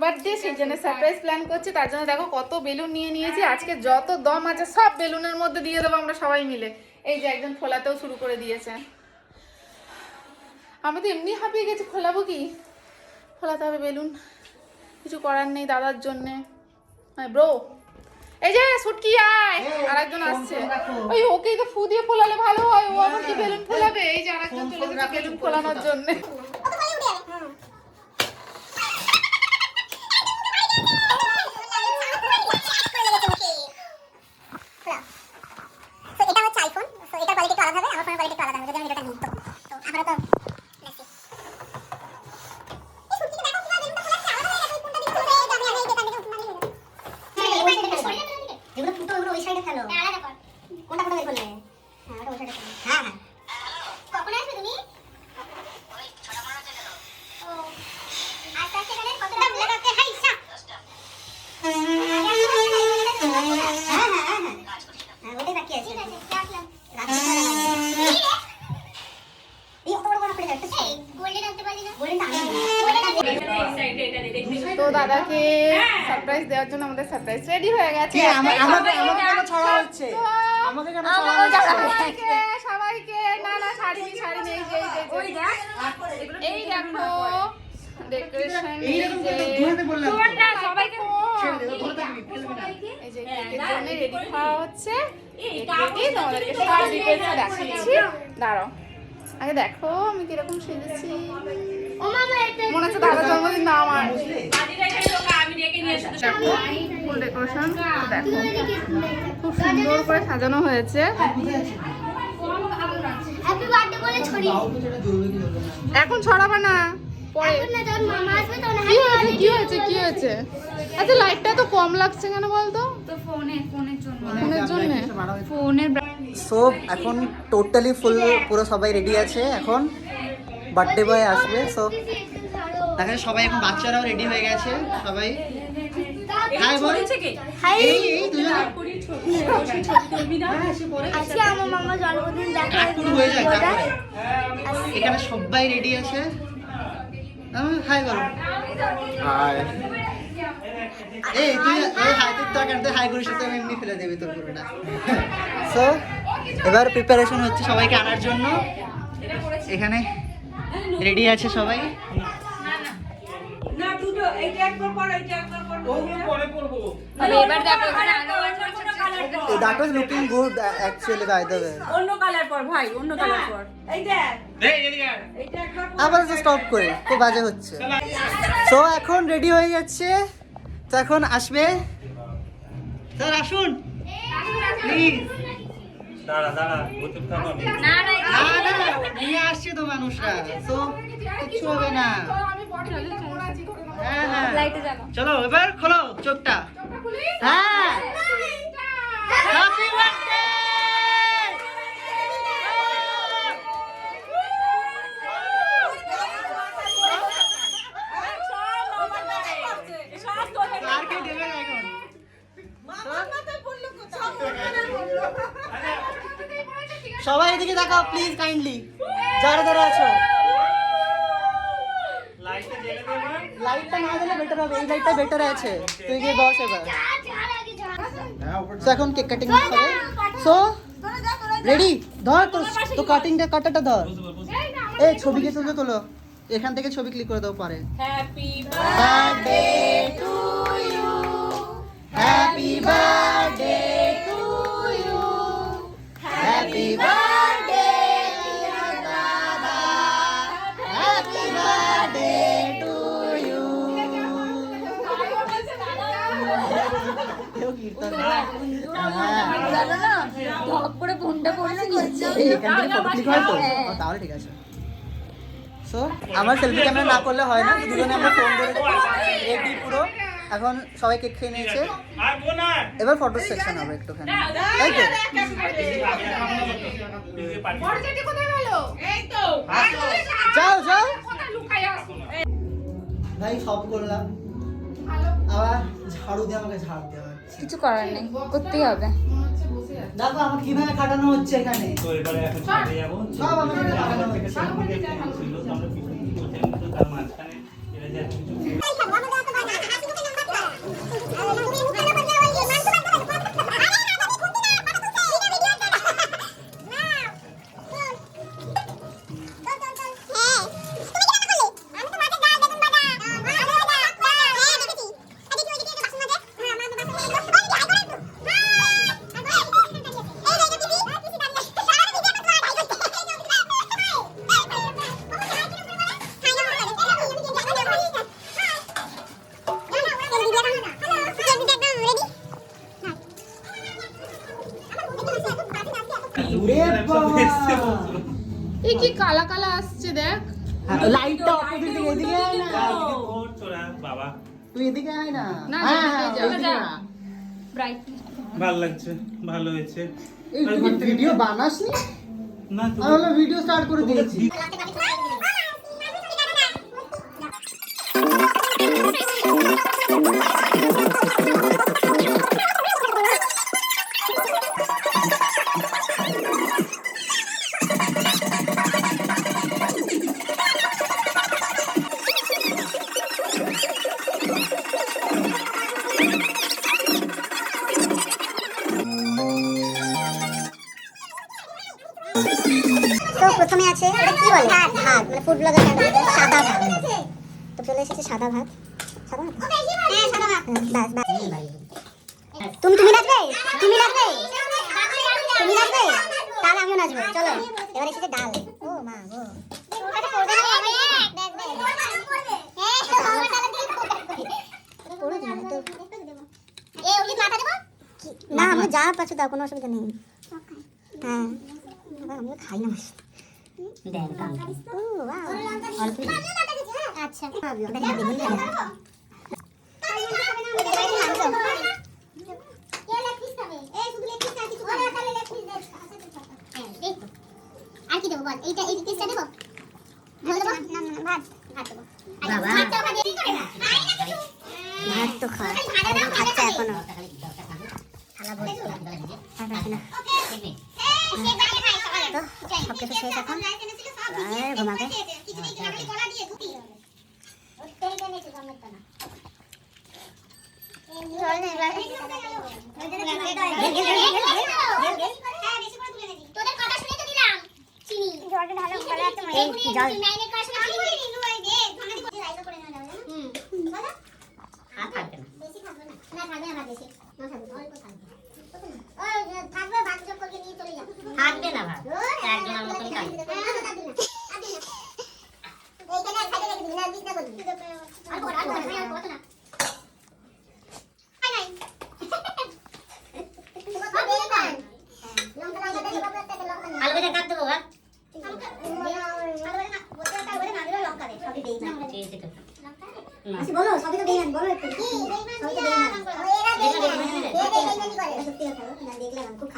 Birthday, সেই জন্য surprise plan করছি। তার জন্য দেখো কত বেলুন নিয়ে নিয়েছি। আজকে যত দম আছে সব বেলুনের মধ্যে দিয়ে দেবো আমরা সবাই মিলে। এই যে একজন খোলাতেও শুরু করে দিয়েছে। আমি তো এমনি হাঁপিয়ে গেছি, খোলাবো কি? খোলাতে হবে বেলুন, কিছু করার নেই দাদার জন্যে। ব্রো এই যে সুটকি আয়, আরেকজন আসছে। ওই ওকেই তো ফু দিয়ে ফোলালে ভালো হয়, ও আবার কি বেলুন ফোলাবে? এই যে আরেকজন চলে এসেছে বেলুন ফোলানোর জন্য। তো দাদাকে সারপ্রাইজ দেওয়ার জন্য আমাদের সারপ্রাইজ রেডি হয়ে গেছে। সবাইকে না না শাড়ি নেই। এই দেখো ডেকোরেশন, এই যে সবাইকে এই যে কেকের জন্য রেডি খাওয়া হচ্ছে। তোমাদেরকে সব ডিটেইলস দেখাচ্ছি, দাঁড়াও আগে দেখো আমি কিরকম সেজেছি। মনে হচ্ছে দাদার জন্মদিন না আমার। ফুল ডেকোরেশন দেখো, খুব সুন্দর করে সাজানো হয়েছে। এখন ছড়াবা না, পরে কি হয়েছে? আচ্ছা লাইটটা তো কম লাগছে কেন বলতো? ফোনের সো এখন টোটালি ফুল পুরো সবাই রেডি আছে। এখন বার্থডে বয় আসবে। সো দেখেন সবাই এখন বাচ্চারাও রেডি হয়ে গেছে সবাই। হাই বল, হাই এই দুজন আজকে আমার মামা জন্মদিন শুরু হয়ে যায়। তারপরে এখানে সবাই রেডি আছে। হাই বল, হাই। এই তুই হাই তুই হাই করিস তো আমি এমনি ফেলে দেবি তোর পুরোটা। সো এবার প্রিপারেশন হচ্ছে সবাইকে আনার জন্য। এখানে রেডি আছে সবাই। That was looking good actually by the way. অন্য কালার পর ভাই, অন্য কালার পর। এই দেখ আবার স্টপ করে খুব বাজে হচ্ছে। সো এখন রেডি হয়ে যাচ্ছে। তো এখন আসবে স্যার, আসুন প্লিজ। নিয়ে আসছে তো মানুষরা, তো কিচ্ছু হবে না। হ্যাঁ চলো এবার খোলো চোখটা। হ্যাঁ হ্যাপি বার্থডে। সবাই এদিকে তাকাও প্লিজ কাইন্ডলি, যারা যারা আছো। লাইটটা না দিলে বেটার হবে, এই লাইটটা বেটার আছে। তুই গিয়ে বস এবার। তো এখন কেক কাটিং হবে। সো রেডি, ধর তো কাটিংটা কাটাটা ধর। এই ছবিকে তুলে তোলো, এখান থেকে ছবি ক্লিক করে দাও পারে। Happy birthday to you, happy birthday to you, happy birthday dear দাদা, হ্যাপি বার্থডে টু ইউ। কেউ কীর্তন তাহলে ঠিক আছে। সো আমার সেলফি ক্যামেরা না করলে হয় না, দুজনে আমরা ফোন ধরে রেডি পুরো। এখন সবাই কেক খেয়ে নিয়েছে, এবার ফটো সেকশন হবে একটুখানি, তাই তো? যাও যাও ভাই, সব করলাম, আবার ঝাড়ু দিয়ে আমাকে ঝাড় দেওয়া হচ্ছে। কিছু করার নেই, করতেই হবে। দেখো আমার কিভাবে কাটানো হচ্ছে এখানে। তো এবারে এখন চলে যাব, সব আমাদের কাটানো হচ্ছে। আমরা পিছনে তার মাঝখানে এরা যে ওরে বাবা এই কি কালা কালা আসছে দেখ। লাইটটা অপোজিট দিকে এদিকে আয় না বাবা তুই এদিকে আয় না না, হ্যাঁ এদিকে হ্যাঁ যা। ওইদিকে না। ভালো লাগছে, ভালো হয়েছে। এই তুই ভিডিও বানাসনি? না আমি হলো ভিডিও স্টার্ট করে দিয়েছি। তো প্রথমে আছে এটা কি বলে ভাত মানে ফুড ব্লগার সাদা ভাত তো চলে এসেছে সাদা ভাত সাদা ভাত হ্যাঁ সাদা ভাত বাস বাস তুমি নাচবে তুমি নাচবে তুমি নাচবে তাহলে আমিও নাচবো চলো এবার এসেছে ডাল ও মা গো না আমি যা পাচ্ছি তা কোনো অসুবিধা নেই হ্যাঁ আমিও খাই না আচ্ছা আর কি দেবো বল এইটা এই পিসটা দেবো ভাত দেবো ভাত তো খাচ্ছে এখনো সবকিছু শেষ এখন ঘুমাবে থাকবে না ভাত একজনের মতন আলু কাট দেবো ভাত বলো সবই তো বেইমান বলো একটু সবই তো বেইমান সত্যি কথা দেখলাম খুব